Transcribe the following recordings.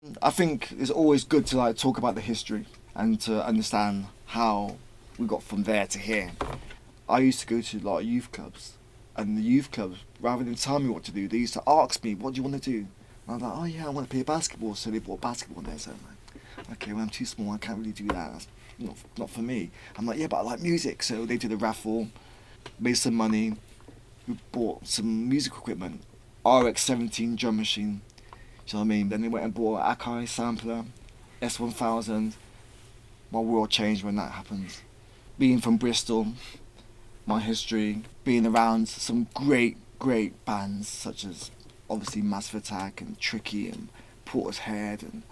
I think it's always good to like talk about the history and to understand how we got from there to here. I used to go to a lot of youth clubs, and the youth clubs, rather than tell me what to do, they used to ask me, "What do you want to do?" And I was like, "Oh yeah, I want to play basketball." So they brought basketball there. So I'm like, "Okay, well I'm too small. I can't really do that. That's not for me." I'm like, "Yeah, but I like music." So they did a raffle, made some money. We bought some music equipment, RX-17 drum machine. Do you know what I mean? Then they went and bought an Akai sampler, S1000. My world changed when that happened. Being from Bristol, my history, being around some great bands such as obviously Massive Attack and Tricky and Portishead and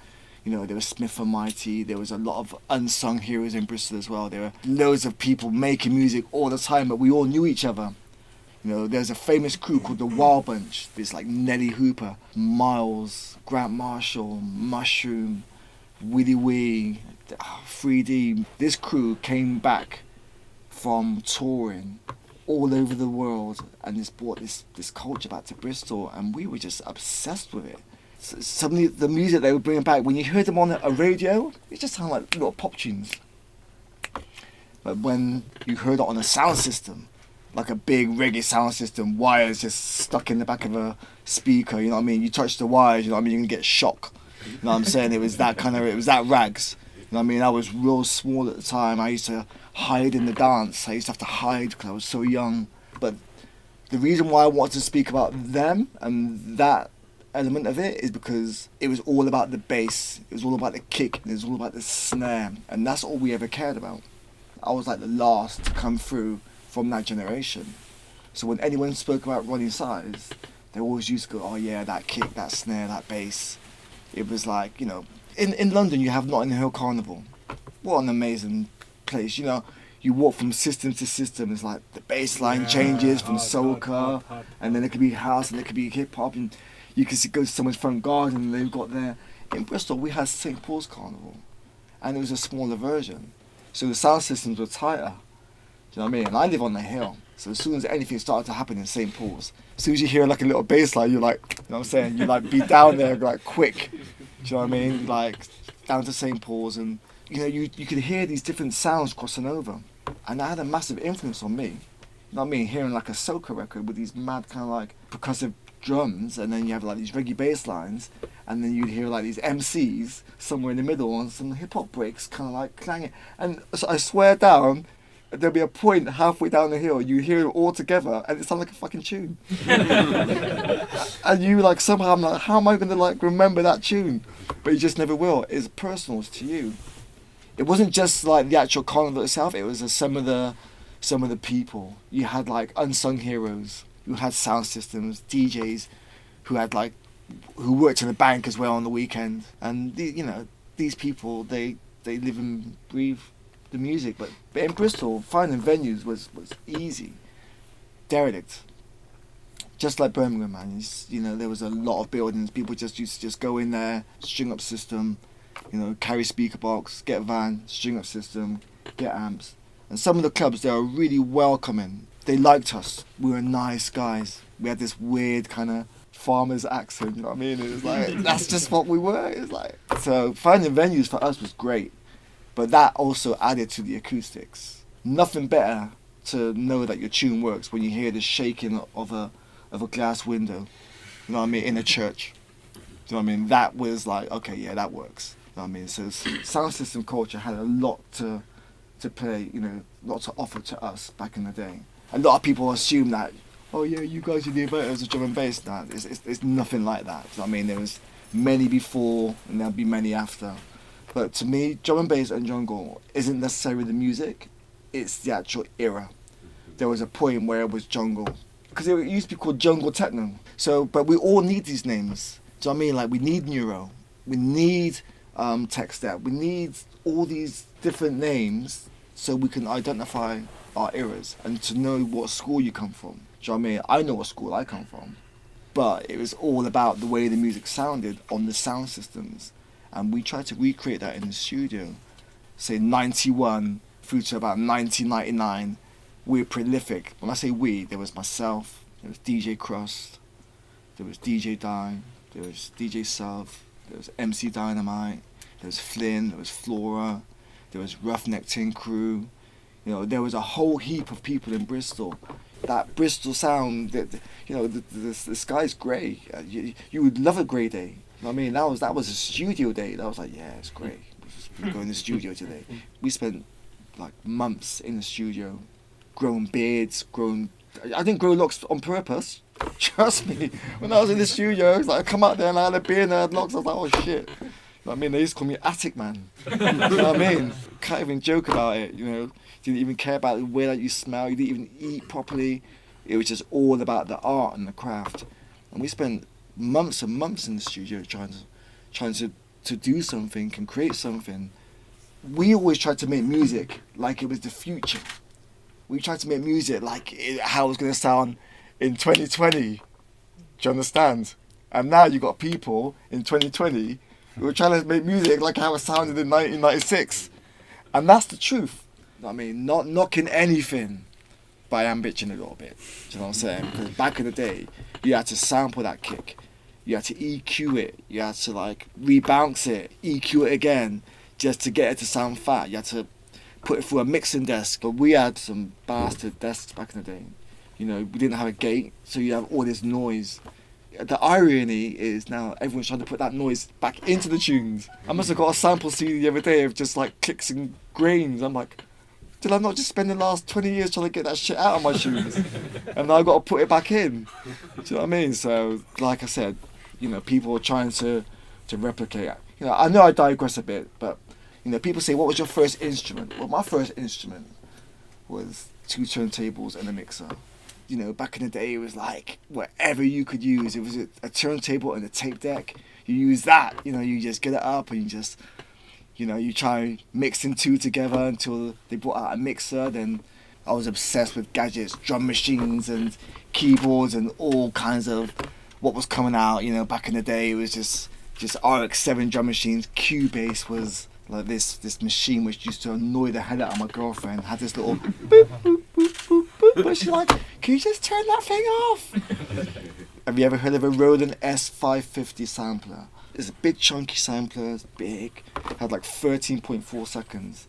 there was Smith and Mighty. There was a lot of unsung heroes in Bristol as well. There were loads of people making music all the time, but we all knew each other. There's a famous crew called the Wild Bunch. There's like Nelly Hooper, Miles, Grant Marshall, Mushroom, Willie Wee, 3D. This crew came back from touring all over the world and just brought this culture back to Bristol, and we were just obsessed with it. Some of the music they were bringing back, when you heard them on a radio, it just sounded like little pop tunes. But when you heard it on a sound system, like a big reggae sound system, wires just stuck in the back of a speaker, you know what I mean? You touch the wires, you know what I mean? You're gonna get shock. You know what I'm saying? It was that rags. You know what I mean? I was real small at the time. I used to hide in the dance. I used to have to hide because I was so young. But the reason why I wanted to speak about them and that element of it is because it was all about the bass. It was all about the kick. It was all about the snare. And that's all we ever cared about. I was like the last to come through from that generation. So when anyone spoke about Roni Size, they always used to go, "Oh yeah, that kick, that snare, that bass." It was like, in London you have Notting Hill Carnival. What an amazing place. You walk from system to system. It's like the bass line changes from soca, and then it could be house and it could be hip hop, and you can go to someone's front garden and they've got there. In Bristol we had St Paul's Carnival, and it was a smaller version. So the sound systems were tighter. Do you know what I mean? And I live on the hill, so as soon as anything started to happen in St Paul's, as soon as you hear like a little bass line, you're like, you know what I'm saying? You like be down there like quick. Do you know what I mean? Like down to St Paul's, and you could hear these different sounds crossing over, and that had a massive influence on me. You know what I mean? Hearing like a soca record with these mad kind of like percussive drums, and then you have like these reggae bass lines, and then you'd hear like these MCs somewhere in the middle on some hip hop breaks kind of like clanging, and so I swear down, there'll be a point halfway down the hill, you hear it all together, and it sounds like a fucking tune. And you like somehow, I'm like, how am I gonna like remember that tune? But you just never will. It's personal to you. It wasn't just like the actual carnival itself. It was some of the people. You had like unsung heroes who had sound systems, DJs who worked in the bank as well on the weekend, and these people they live and breathe the music. But in Bristol, finding venues was easy. Derelict. Just like Birmingham, man. There was a lot of buildings. People just used to just go in there, string up system, carry speaker box, get a van, string up system, get amps. And some of the clubs, they were really welcoming. They liked us. We were nice guys. We had this weird kind of farmer's accent, you know what I mean? It was like, that's just what we were. It was like, so finding venues for us was great. But that also added to the acoustics. Nothing better to know that your tune works when you hear the shaking of a glass window, you know what I mean, in a church. You know what I mean? That was like, okay, yeah, that works. You know what I mean? So sound system culture had a lot to play, a lot to offer to us back in the day. A lot of people assume that, oh yeah, you guys are the inventors of drum and bass. Nah, it's nothing like that. You know what I mean? There was many before and there'll be many after. But to me, drum and bass and jungle isn't necessarily the music, it's the actual era. There was a point where it was jungle, because it used to be called jungle techno. So, but we all need these names. Do you know what I mean? Like we need neuro, we need tech step, we need all these different names so we can identify our eras and to know what school you come from. Do you know what I mean? I know what school I come from, but it was all about the way the music sounded on the sound systems. And we tried to recreate that in the studio. Say 91 through to about 1999, we were prolific. When I say we, there was myself, there was DJ Cross, there was DJ Dime, there was DJ Self, there was MC Dynamite, there was Flynn, there was Flora, there was Roughneck Tin Crew. You know, there was a whole heap of people in Bristol. That Bristol Sound, you know, the sky's grey. You would love a grey day. You know what I mean? That was a studio day. That was like, yeah, it's great. We're going to the studio today. We spent like months in the studio, growing beards, I didn't grow locks on purpose. Trust me. When I was in the studio, it was like I come out there and I had a beard and I had locks. I was like, oh shit. You know what I mean? They used to call me Attic Man. You know what I mean? Can't even joke about it, you know. Didn't even care about the way that you smell. You didn't even eat properly. It was just all about the art and the craft. And we spent months and months in the studio trying to do something and create something. We always tried to make music like it was the future. We tried to make music like how it was going to sound in 2020. Do you understand? And now you got people in 2020 who are trying to make music like how it sounded in 1996. And that's the truth. I mean, not knocking anything, but I am bitching a little bit. Do you know what I'm saying? Because back in the day, you had to sample that kick. You had to EQ it. You had to like rebounce it, EQ it again, just to get it to sound fat. You had to put it through a mixing desk. But we had some bastard desks back in the day. You know, we didn't have a gate, so you have all this noise. The irony is now everyone's trying to put that noise back into the tunes. I must have got a sample CD the other day of just like clicks and grains. I'm like, did I not just spend the last 20 years trying to get that shit out of my tunes? And now I've got to put it back in. Do you know what I mean? So, like I said, you know, people are trying to replicate. You know, I know I digress a bit, but, you know, people say, what was your first instrument? Well, my first instrument was 2 turntables and a mixer. You know, back in the day, it was like whatever you could use. It was a turntable and a tape deck. You use that, you know, you just get it up and you just, you know, you try mixing 2 together until they brought out a mixer. Then I was obsessed with gadgets, drum machines and keyboards and all kinds of what was coming out. You know, back in the day, it was just RX-7 drum machines. Cubase was like this machine which used to annoy the hell out of my girlfriend. Had this little boop, boop, boop, boop, boop. But she's like, can you just turn that thing off? Have you ever heard of a Roland S550 sampler? It's a big chunky sampler, it's big, had like 13.4 seconds.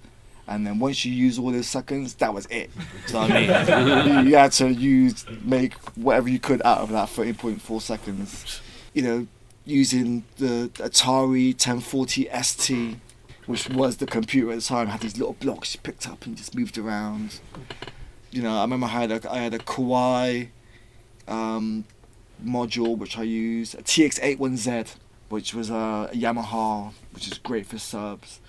And then once you use all those seconds, that was it. Do you know what I mean? You had to make whatever you could out of that 13.4 seconds. You know, using the Atari 1040 ST, which was the computer at the time, had these little blocks you picked up and just moved around. You know, I remember I had a Kawai module which I used, a TX-81Z, which was a Yamaha, which is great for subs,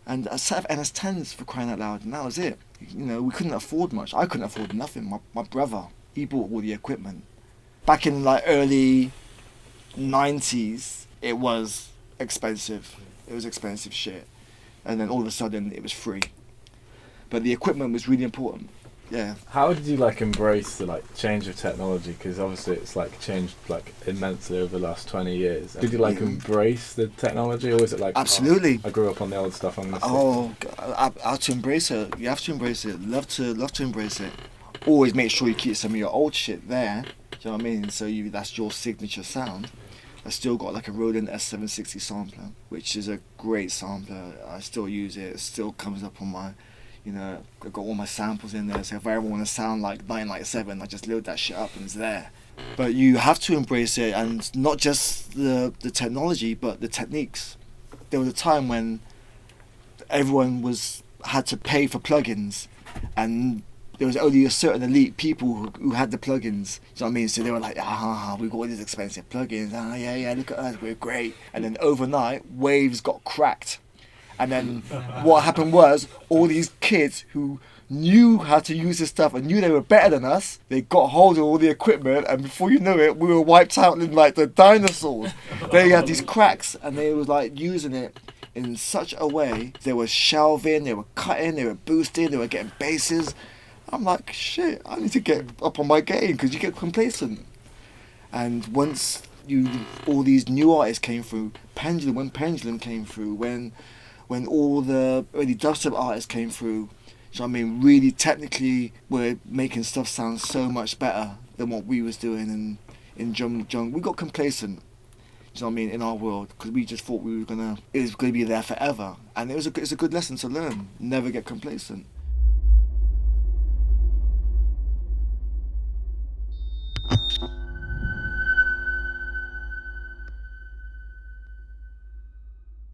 and a set of NS10s for crying out loud, and that was it. You know, we couldn't afford much. I couldn't afford nothing. My brother, he bought all the equipment. Back in like early 90s, it was expensive. It was expensive shit. And then all of a sudden, it was free. But the equipment was really important. Yeah. How did you like embrace the like change of technology? Because obviously it's like changed like immensely over the last 20 years. Did you like embrace the technology, or was it like absolutely? I grew up on the old stuff. I'm I have to embrace it. You have to embrace it. Love to embrace it. Always make sure you keep some of your old shit there. Do you know what I mean? So that's your signature sound. I still got like a Roland S760 sampler, which is a great sampler. I still use it. It still comes up on my. You know, I've got all my samples in there, so if I ever want to sound like 997, I just load that shit up and it's there. But you have to embrace it, and not just the technology, but the techniques. There was a time when everyone had to pay for plugins, and there was only a certain elite people who had the plugins. Do you know what I mean? So they were like, we've got all these expensive plugins. Yeah, look at us, we're great. And then overnight, waves got cracked. And then what happened was all these kids who knew how to use this stuff and knew they were better than us, they got hold of all the equipment, and before you know it, we were wiped out in like the dinosaurs. They had these cracks and they was like using it in such a way. They were shelving, they were cutting, they were boosting, they were getting basses. I'm like, shit, I need to get up on my game, because you get complacent. And once all these new artists came through, when Pendulum came through, when all the early dubstep artists came through, so I mean, really technically we're making stuff sound so much better than what we was doing in jungle. We got complacent. Do Do you know what I mean? In our world, because we just thought it was gonna be there forever, and it's a good lesson to learn. Never get complacent.